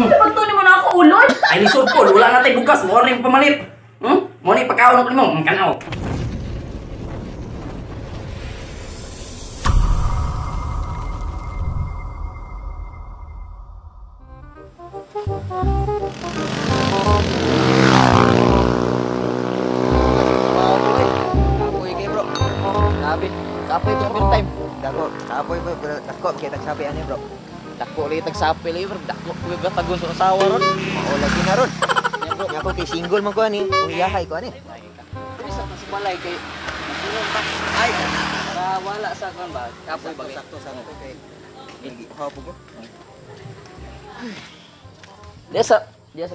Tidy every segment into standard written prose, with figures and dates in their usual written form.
Pagtunin mo na ako ulod. Ay, lisod ko. Wala na tayo bukas. Mo rin pamalit. Mo rin pagkaon ko mo. Kanaw. Kapoy ito ang time. Dako, kapoy ba? Dako, kita sabi ano bro. Dako lagi tagsapi lagi bro. Dako, kuwi ba tagon sa asawa ron? Oo, lagi na ron. Nya ko kay single man ko ani. Uyahay ko ani. Pero sa balay kay masunod pa. Ay, para wala sa kon ba? Kapoy ba? Sakto kay. Hapo ko. Dia sa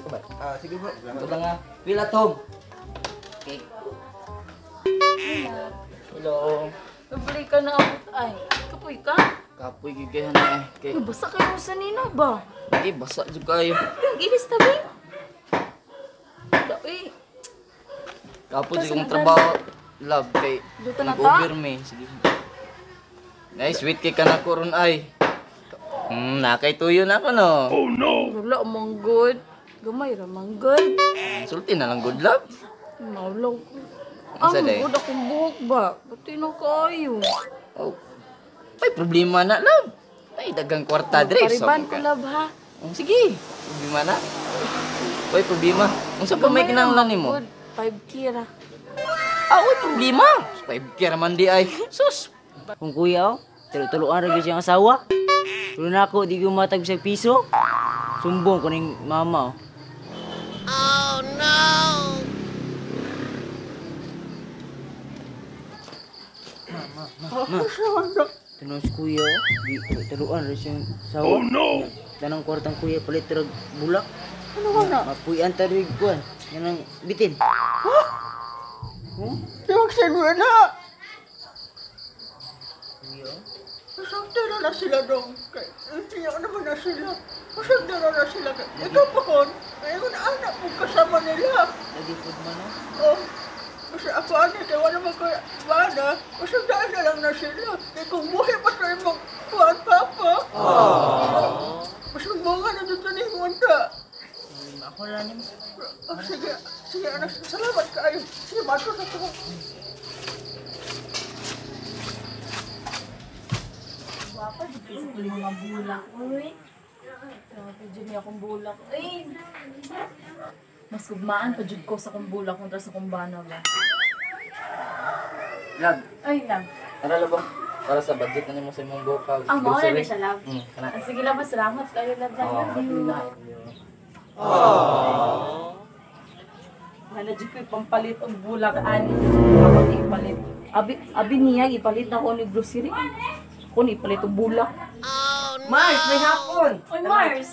kabay. Sige bro. Ito nga. Pila tong. Okay. Hello. Nabalik ka na abot ay. Kapoy ka? Kapoy gigahan na eh. Kay Basa kayo sa nina ba? basa jud kayo. Yung ilis tabi. Uy. Kapoy jud kong trabaho. Love kay Dito na ta? nag-over me. Sige. Nice, sweet kay ka na ko ron ay. Nakay tuyo na ako no. Oh no. Wala mong good. Gamay ra mang good. Sulti na lang good love. Maulaw ko. Asa day? Good akong buhok ba? Pati na kayo. Oh. May problema na love. Ay dagang kwarta dre. Pariban ko love ha. Sige. Problema na. May problema. Unsa pa may kinahanglan nimo? 5K ra. Uy, problema. 5K raman di ay. Sus. Kung kuya, tulo-tuloan rin siyang asawa. Tulo na ako, di ko matag sa piso. Sumbong ko ng mama. Oh no. Tanong si kuya, di tuloan rin siyang asawa. Oh no! Tanong kwartang kuya, palit rag bulak. Ano ka na? Mapuyan tarig ko. Yan ang bitin. Yung sinwe na! Kuya? Masagdara na sila dong. Tiyak naman na sila. Masagdara na sila. Ikaw pa kon. Ngayon anak mo kasama nila. Lagi po man na? Oh. Kasi ako ano, kaya wala mo kaya bana. Masagdara na lang na sila. Eh kung buhay pa tayo mong kuhan papa. Masagdara na dito ni Wanda. Ako lang yun. Sige, sige anak. Salamat kayo. Sige, mato na ko. Wapa, di ko sa kuling mga bulak. Uy. Pwede niya akong bulak. Ay. Mas gugmaan pa jud ko sa kong bulak kontra sa kong bana ba. Love. Ay, lang. Ara ba? Para sa budget na nimo sa imong bukaw. Ang mga na siya, love. Kana. Sige lang, salamat kayo, love. Love you. Wala dyan ko ipampalit ang bulak. Ani, kapag ipalit. Abi niya, ipalit na ko ni grocery. Kung ipalit ang bulak. Mars, may hapon. Oy, Mars!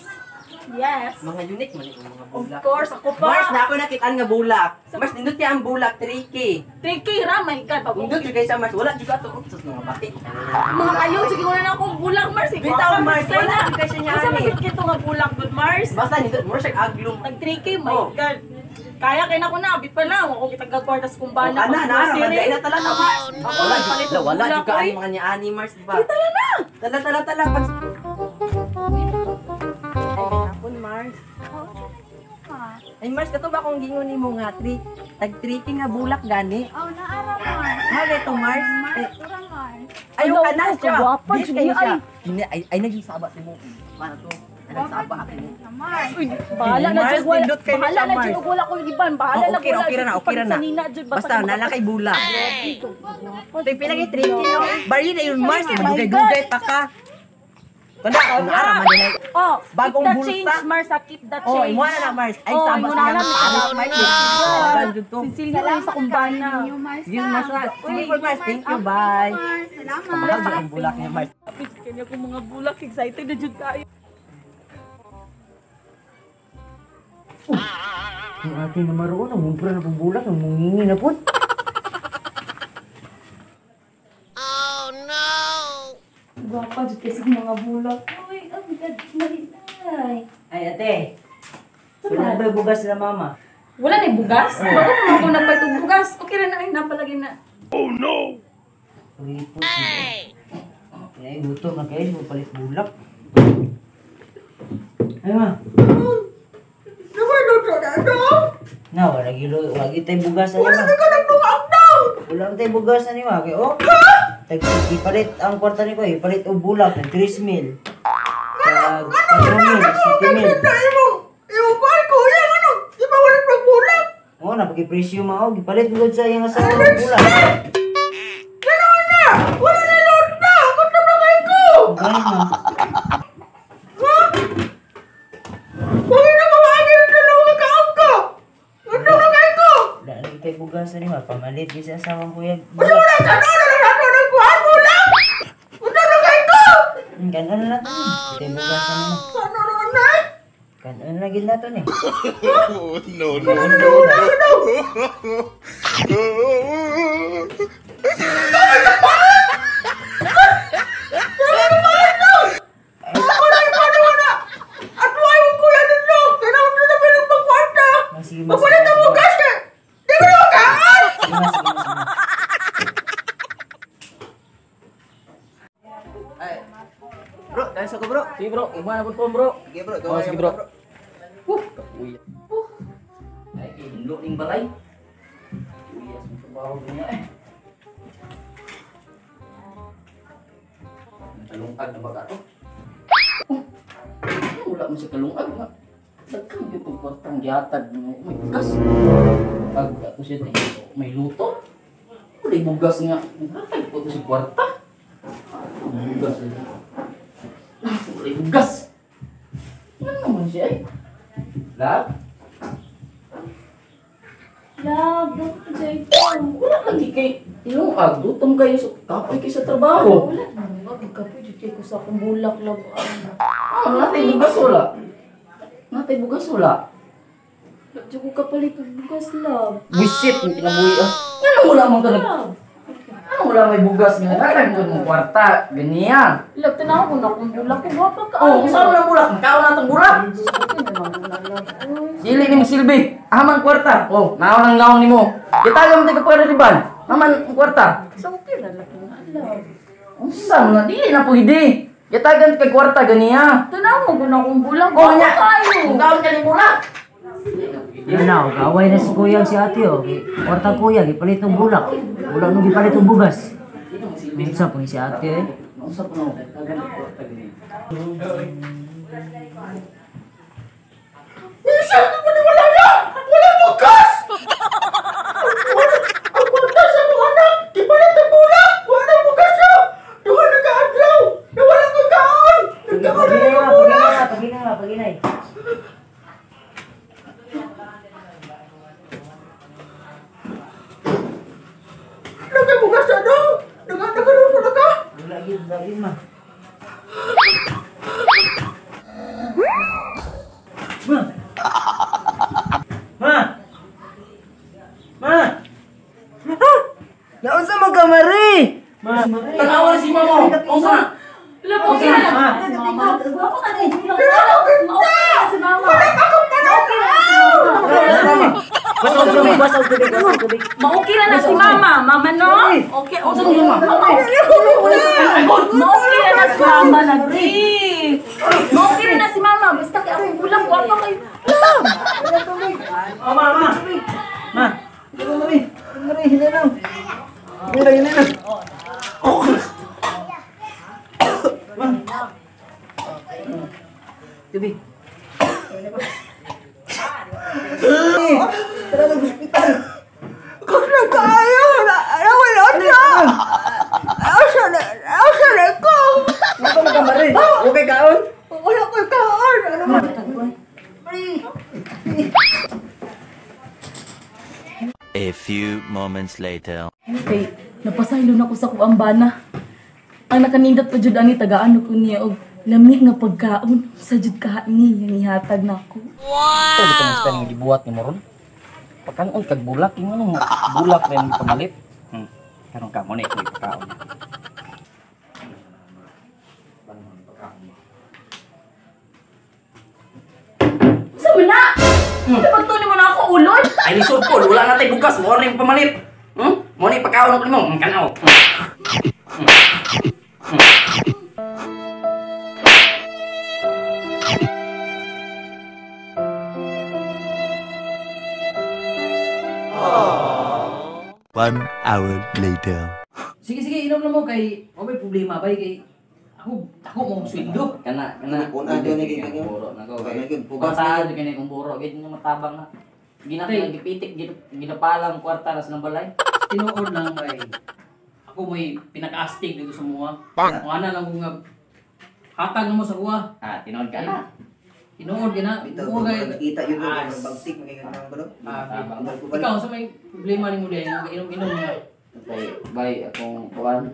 Yes! Mga unique man yung mga Of bulak. course, ako pa! Mars, na ako nakitaan nga bulak. Mars, nindot niya ang bulak, 3K. 3K ra, my God! Nindot yung kaysa Mars, wala juga ito. Sus, mga bati. Mga kayo, sige ko na akong bulak, Mars. Bitaw, Mars, wala yung kaysa niya. Asa magigit ito nga bulak, good Mars? Basta nindot, mo siya aglong. Nag 3K, my Oh. God! Kaya kaya na ko na, abit pa lang. Ako kitagagwartas kung ba na. Ana, magday na talaga, Mars. Wala palit juga, ang wala bulak, juga oy. ang mga niya-ani, Mars, diba? Tala na! Tala. Ay, hapon, Mars. Ay, Mars, kato ba kung gingon ni mo nga, tag-3K nga bulak gani? Oh, naara Mars. Ha, ito, Mars. Tura Mars. Ayaw ka na siya. Kagwapa, Yes, sige, kayo siya. ay. Ay, naging saba si mo. Paano to? Ay, nagsaba ako mo. Na Mars. Uy, bahala na Mars, dyan. wala- nindot kayo Bahala siya, na Mars. dyan. Wala ko iban. Bahala Oh, na. okay wala na, dyan. okay na. Sa nina dyan, Basta, nalakay bulak. Ito. Ito, pila kay 3K, no? Bari na yun, Mars. Magugay-gugay pa ka. Kanda, naara, madinay. Oh, Bagong keep the bulsa. change, Mars. Keep the Oh, change. imo na, Mars. Ay, Oh, saba imo siya. na lang. Mars. Sinsilyo rin sa kumbana. Yung Mars. Sige, Mars. Sige po, Mars. Thank you, bye. Mars. Salamat. Kamahal dyan ang bulak niya, Mars. Kanya ko mga bulak. Excited na dyan tayo. Ang ating namaroon, ang mumpra na pong bulak, ang mungingi na po. Gwapa dyan kasi mga bulak. Uy, ang bigat malinay. Ay, ate. Wala ba bugas na mama? Wala na yung bugas? Bago naman ako nagpatong bugas. Okay rin na ay napalagay na. Ripot. Ay, gutom na kayo, palit bulak. Ay ma. Naman doon na dong. Na lagi tay bugas ani Wala ma. na ka nagluwag dong. Wala tay bugas ani ma kay oh. Ipalit ang kwarta ni ko, ipalit og bulak ng 3,000. Tag 4,000, 7,000. Yung kuya, ano? Di ba wala pagbulag? Oo, napag-presyo mao, gipalit mo sa iyang asawa og bulak. Gano'n na! Wala na load na! Ako tabagay ko! Ay ma. Ha? Huwag na mamagin ang dalawa kaam ko! Ang tabagay ko! Wala lagi tay bugas ani ma, pamalit gyud sa asawa ko yan. Basta wala ka na! Wala na kuhaan mo lang! Ang tabagay ko! Kanon na nato. Tay bugas ani ma. Ano naman na? Kanon na gid nato ni. At wala yung kuya nito! Kailangan na namin ng pagkwarta! Sige ma. Mapalit ang bugas ka! Di ko na makaan! Sige ma, sige ma. Bro, dahil sa ko bro. Sige bro, umana pun bro. Sige bro, Oh, sige bro. Kapuya. Ay, indo ning balay. Kuya, sa trabaho niya eh. Kalungag na ba to? Wala mo sa kalungag nga. Dagkang dito kwartang gihatag mo. May bugas. Pag ako siya may luto. Wala bugas nga. Hatag po to sa kwarta. Bugas. Wala bugas. Ano naman siya eh? Lab? Love, bakit dyan ito? Wala lagi kay ilungag. Dutom kayo sa kapoy kayo sa trabaho. Wala naman nga, pagkapoy dyan ko sa akong bulak lang. Natay bugas wala. Natay bugas wala. Dyan ko kapalit ng bugas, love. Wisit yung kinabuhi ah. Ano wala mong tanag? Love, Ano wala may bugas nga? Karang mo mong kwarta. Ganyan. love, tanaw ko na akong bulak ko. Wapa ka. Oh, saan na bulak? Makaw na itong bulak. Sabi na lang na, love. Uy, Sili ni mo silbi. Aman kwarta. Oh, naon ang naon ni mo. Itaga mo tayo pwede riban. Aman ang kwarta. sabi na lang na, love. Unsa mo na? Dili na pwede. Itagan kay kwarta ganiya. Tanaw ko na akong bulak. Oh, Wapa nya. kayo. Mukhaon ka ni bulak. Ano, kaaway na si kuya si ate oh. Kwarta kuya, gipalit ng bulak. Wala nung gipalit ng bugas. Minsan po si ate eh. Unsa po na? Itagan kay kwarta ganiya. Minsan na maniwala na! Wala bukas! Ang kwarta sa mga anak! Di ba na tabula? Wala bukas na! Duha na ka-adlaw! Na wala kang kaon! Nagkaon na yung bulas! Paginay. Nagay bukas na no? Nagkaroon na ka? Lagi ma. Ma. Ma. Ma. Naunsa mo kamari? Ma. Tanawa si mama. Unsa? Love, okay na lang. Ah. Si mama. Wapa ka na yung bulak. Okay na si mama. Basta tubig. Ma-okay na si mama. Mama, no? Okay, Unsa mo mama? Ma-okay na si mama. Nag-breathe. Ma-okay na si mama. Basta kaya akong bulak. Wapa kayo. Oh, ma. Ma. Tubig. Kung nagkaayo na! Wala na! Asa na ko! Ano ka kamari? Okay kaon? Wala kang kaon! Ano man? A few moments later. Okay, napasaylo na ko sa kuang bana. Ang nakanindot pa jud ani tagaan ko niya og lami nga pagkaon sa jud ka ni yang ihatag nako. Ito dito mas kanang gibuhat ni Moron. Pagkaon kag bulak yung ano bulak na yung pamalit. Karon ka mo na ito ipakaon. Sabi na! Dapat to mo na ako ulod. Ay ni Sulpol, wala na tayo bukas, mo na yung pamalit. Mo na ipakaon ko mo, kanaw. 1 hour later. Sige, inom na mo kay may problema ba kay ako mo sweldo. Kana Una dyan ni kay buro na ko. Kaya naging Pugas pugas na kini kung buro gid nga matabang na. Gipitik ginapalang kwarta na sa balay. Tinuod lang kay ako mo'y pinaka-astig dito sa mga. Kung ana lang kung hatag mo sa kuha. Tinuod ka na. Tinuod ka na. Ito, Kuha kay nakita yun bro, magbagtik, magiging bro. ikaw sa may problema ni mo din, inom-inom nga. Okay, bye, akong kuhan.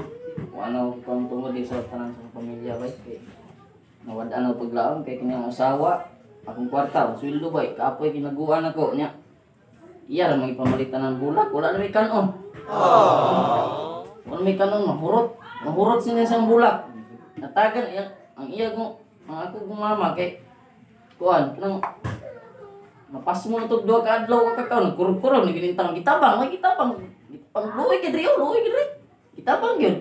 Kung ano, kung tungod din sa tanan sa pamilya, bye. Kay, nawadaan ako paglaon, kay kanyang asawa, akong kwarta, sweldo bye, kaapoy ginaguan ako niya. Iya lang may pamalitan ng bulak, wala na may kanon. Wala may kanon, mahurot siya sa bulak. Natagan, ang iya ko, ang ako kong mama, kay, kuhan, nang, napas mo ito dua ka adlaw ka kakao, nagkurog-kurog, naginintang gitabang, may gitabang. Luoy ka diri, luoy ka diri. Gitabang yun.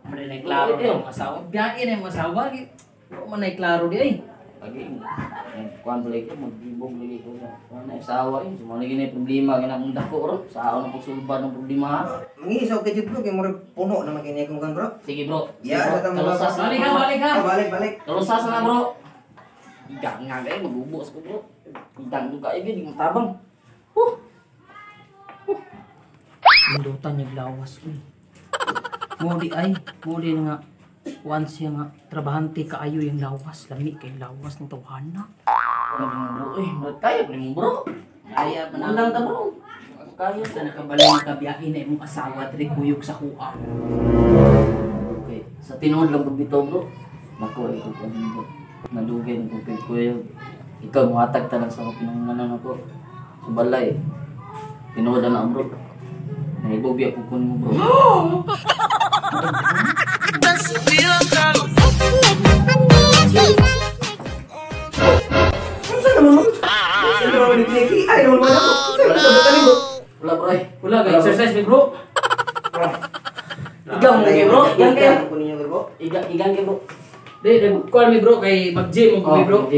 Muna na klaro na yung asawa. Biyakin na yung asawa. Muna na klaro di ay. Lagi, kuhan balik ko, magbibog lagi ko. Kuhan na isawa yun, sumali gina yung problema, ginakong dako ron. Sa ako na pagsulban ng problema. Mangisaw ka dyan bro, kaya mura puno na makinay kong kan bro. Sige bro, Ya, sa tama kalusas na. Balik ka. Balik. Kalusas na bro. Igang nga gaya, magubos ko bro. Igang ko kayo, hindi mo tabang. Indutan yung lawas ko. Modi nga. Once siya nga, trabahante kaayo yung lawas. Lami kay lawas ng tawhana. Bro, kaya pa mo bro. Kaya Ano lang ta bro. Kaya Sa nakabalay ng kabiyahin na imong asawa, trikuyog sa kuha. Okay, sa tinuod lang pagbitaw bro. Nako, ikaw pa rin bro. Nadugay ng kukil ko yun. Ikaw, muhatag talang sa pinanganan ako. Sa balay. Tinuod na bro. Naibobi ako kun mo bro. Wala bro eh. Wala ka, exercise ni bro. Igang kayo bro. Igang kayo. bro. Igang kayo bro. Di, call me bro, kay mag-gym mo bro.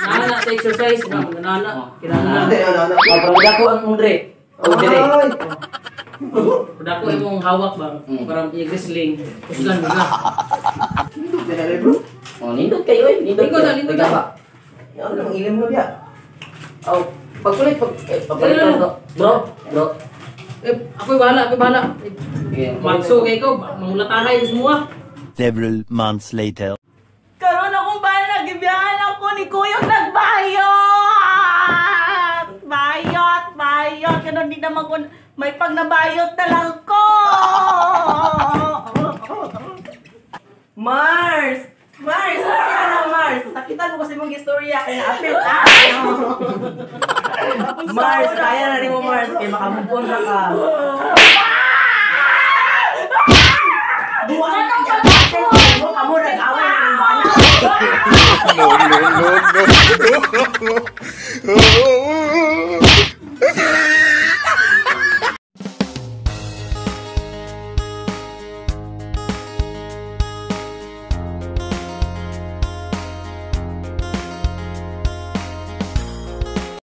Nana sa exercise, nana. Kinana. Pagpagda ko ang undre. O dire. Pagda ko imong hawak ba? Parang i-wrestling. Kusgan mo na. Oh, nindot kayo eh. Nindot Nindot na. ba? Ano ang ilim mo dia? Oh, pagkulit papalit bro. Ako'y bahala. Matso kay ko, mangulatahay semua. Several months later. Karon akong bala, gibiyahan ako ni Kuyog nagbayot! Bayot! Karon di naman ko, may pag nabayot na lang ko! Mars! Kaya na Mars! Sakitan mo kasi mong istorya, kaya apil Mars, kaya na rin mo Mars, kaya makamupon na ka. Buwan na ka! Kamu nag-away na ng bala! No.